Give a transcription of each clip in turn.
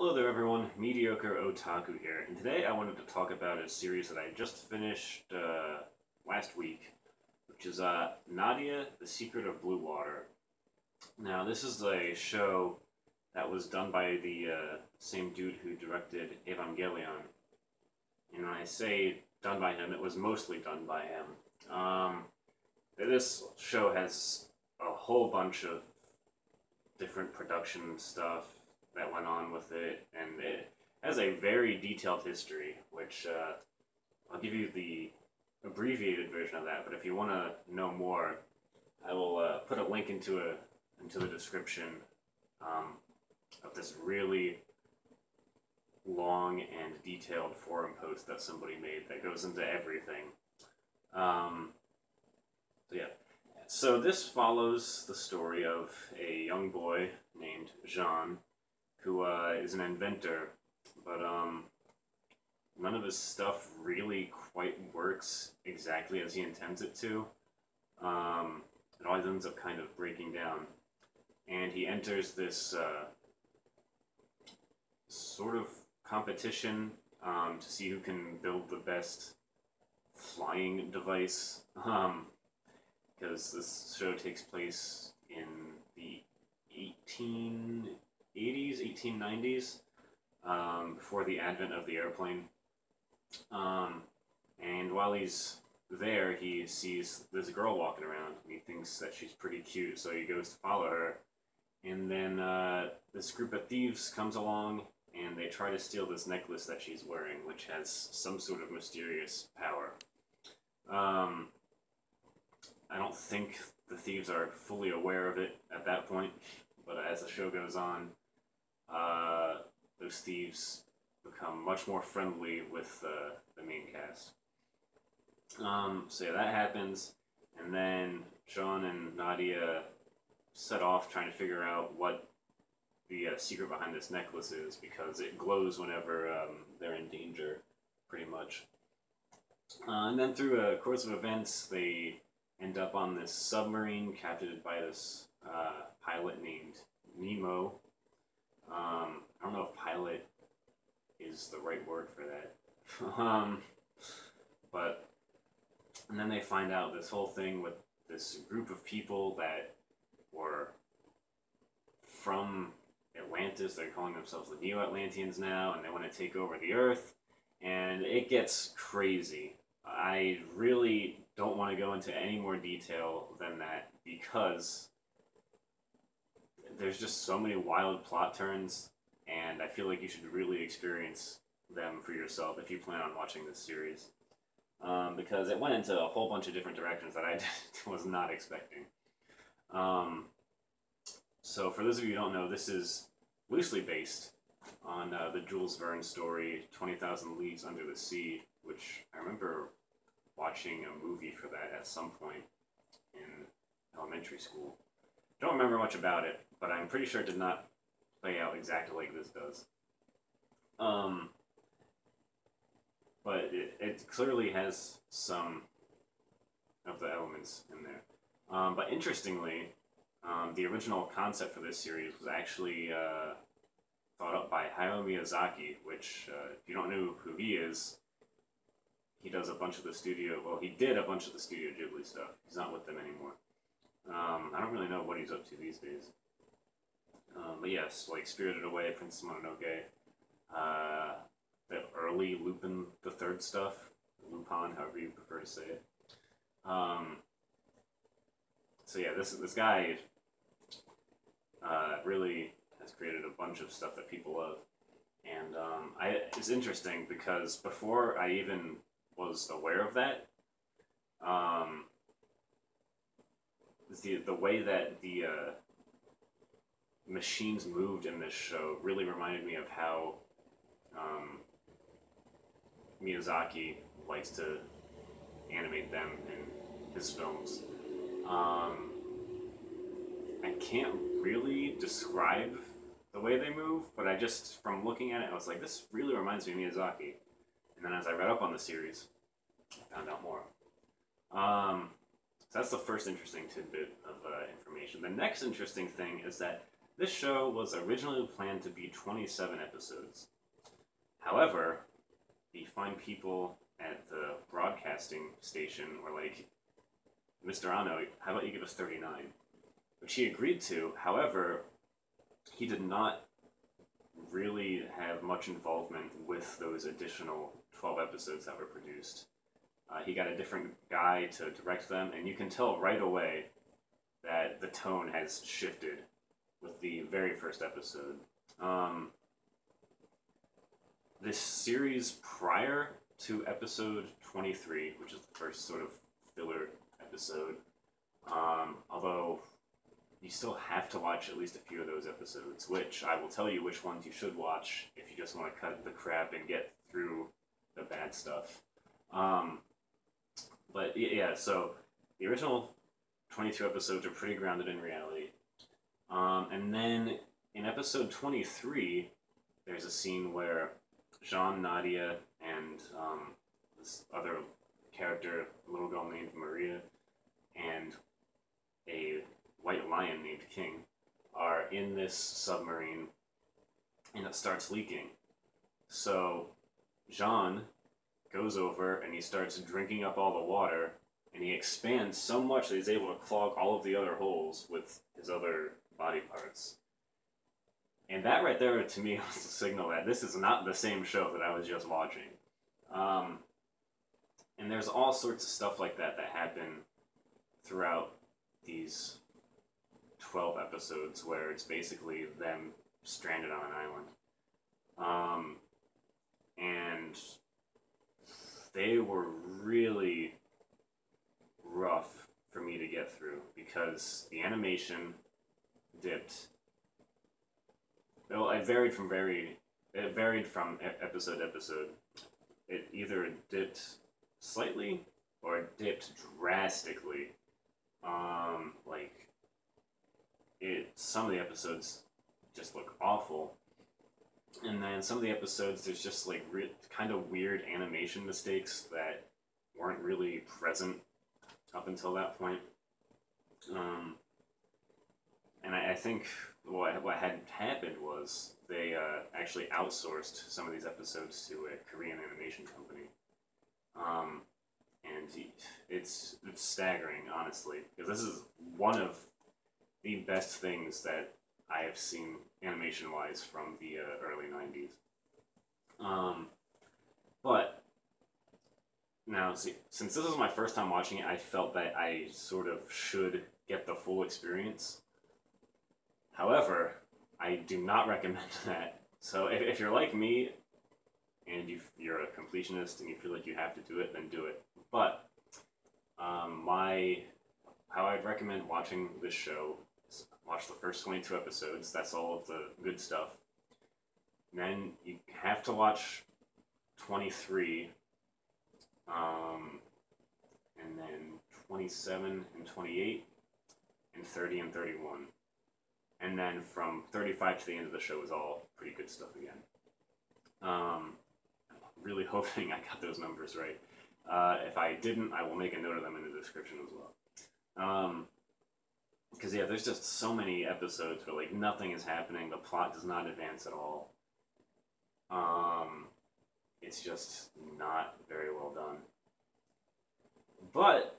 Hello there everyone, Mediocre Otaku here, and today I wanted to talk about a series that I just finished last week, which is Nadia, The Secret of Blue Water. Now this is a show that was done by the same dude who directed Evangelion. And when I say done by him, it was mostly done by him. This show has a whole bunch of different production stuff that went on with it, and it has a very detailed history, which I'll give you the abbreviated version of that, but if you want to know more, I will put a link into the description of this really long and detailed forum post that somebody made that goes into everything. So yeah. So this follows the story of a young boy named Jean, who is an inventor, but none of his stuff really quite works exactly as he intends it to. It always ends up kind of breaking down. And he enters this sort of competition to see who can build the best flying device. Because this show takes place in the 1880s, 1890s, before the advent of the airplane. And while he's there, he sees this girl walking around, and he thinks that she's pretty cute, so he goes to follow her. And then this group of thieves comes along, and they try to steal this necklace that she's wearing, which has some sort of mysterious power. I don't think the thieves are fully aware of it at that point, but as the show goes on, those thieves become much more friendly with the main cast. So yeah, that happens, and then Jean and Nadia set off trying to figure out what the secret behind this necklace is, because it glows whenever they're in danger, pretty much. And then through a course of events, they end up on this submarine captured by this pilot named Nemo. I don't know if pilot is the right word for that. But, and then they find out this whole thing with this group of people that were from Atlantis. They're calling themselves the Neo-Atlanteans now, and they want to take over the Earth. And it gets crazy. I really don't want to go into any more detail than that, because there's just so many wild plot turns, and I feel like you should really experience them for yourself if you plan on watching this series. Because it went into a whole bunch of different directions that I was not expecting. So for those of you who don't know, this is loosely based on the Jules Verne story, 20,000 Leagues Under the Sea, which I remember watching a movie for that at some point in elementary school. Don't remember much about it, but I'm pretty sure it did not play out exactly like this does. But it clearly has some of the elements in there. But interestingly, the original concept for this series was actually thought up by Hayao Miyazaki, which, if you don't know who he is, he does a bunch of the studio, well, he did a bunch of the Studio Ghibli stuff. He's not with them anymore. I don't really know what he's up to these days. But yes, like Spirited Away, Princess Mononoke, the early Lupin the Third stuff, Lupin, however you prefer to say it. So yeah, this guy really has created a bunch of stuff that people love. And it's interesting because before I even was aware of that, the way that the machines moved in this show really reminded me of how Miyazaki likes to animate them in his films. I can't really describe the way they move, but I just, from looking at it, I was like, this really reminds me of Miyazaki. And then as I read up on the series, I found out more. So that's the first interesting tidbit of information. The next interesting thing is that This show was originally planned to be 27 episodes. However, the fine people at the broadcasting station were like, Mr. Ano, how about you give us 39? Which he agreed to. However, he did not really have much involvement with those additional 12 episodes that were produced. He got a different guy to direct them, and you can tell right away that the tone has shifted with the very first episode. This series prior to episode 23, which is the first sort of filler episode, although you still have to watch at least a few of those episodes, which I will tell you which ones you should watch if you just want to cut the crap and get through the bad stuff. But yeah, so the original 22 episodes are pretty grounded in reality. And then in episode 23, there's a scene where Jean, Nadia, and this other character, a little girl named Maria, and a white lion named King, are in this submarine, and it starts leaking. So Jean goes over and he starts drinking up all the water, and he expands so much that he's able to clog all of the other holes with his other body parts. And that right there, to me, was the signal that this is not the same show that I was just watching. And there's all sorts of stuff like that that happen throughout these 12 episodes where it's basically them stranded on an island. And they were really rough for me to get through because the animation dipped. Well, it varied from episode to episode. It either dipped slightly or it dipped drastically. Some of the episodes just look awful, and then some of the episodes there's just like kind of weird animation mistakes that weren't really present up until that point. And I think what had happened was they actually outsourced some of these episodes to a Korean animation company. And it's staggering, honestly, because this is one of the best things that I have seen animation-wise from the early 90s. But now, see, since this was my first time watching it, I felt that I sort of should get the full experience. However, I do not recommend that. So if you're like me, and you're a completionist and you feel like you have to do it, then do it. But how I'd recommend watching this show is watch the first 22 episodes. That's all of the good stuff. And then you have to watch 23, and then 27 and 28, and 30 and 31. And then from 35 to the end of the show is all pretty good stuff again. Really hoping I got those numbers right. If I didn't, I will make a note of them in the description as well. Because yeah, there's just so many episodes where like nothing is happening, the plot does not advance at all. It's just not very well done. But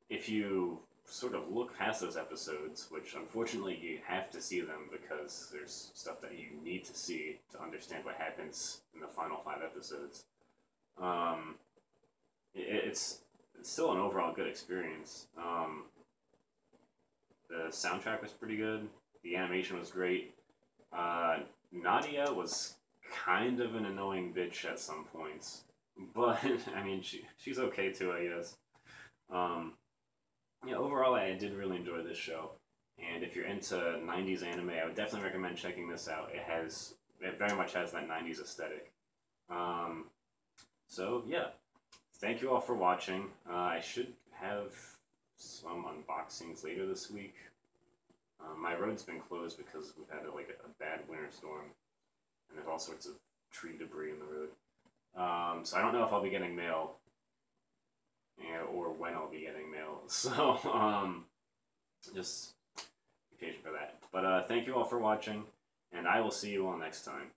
if you sort of look past those episodes, which unfortunately you have to see them because there's stuff that you need to see to understand what happens in the final 5 episodes. It's still an overall good experience. The soundtrack was pretty good. The animation was great. Nadia was kind of an annoying bitch at some points, but I mean she's okay too, I guess. Yeah, overall, I did really enjoy this show, and if you're into 90s anime, I would definitely recommend checking this out. It very much has that 90s aesthetic. So yeah, thank you all for watching. I should have some unboxings later this week. My road's been closed because we've had a bad winter storm, and there's all sorts of tree debris in the road. So I don't know if I'll be getting mail. Or when I'll be getting mail. So, just be patient for that. But thank you all for watching, and I will see you all next time.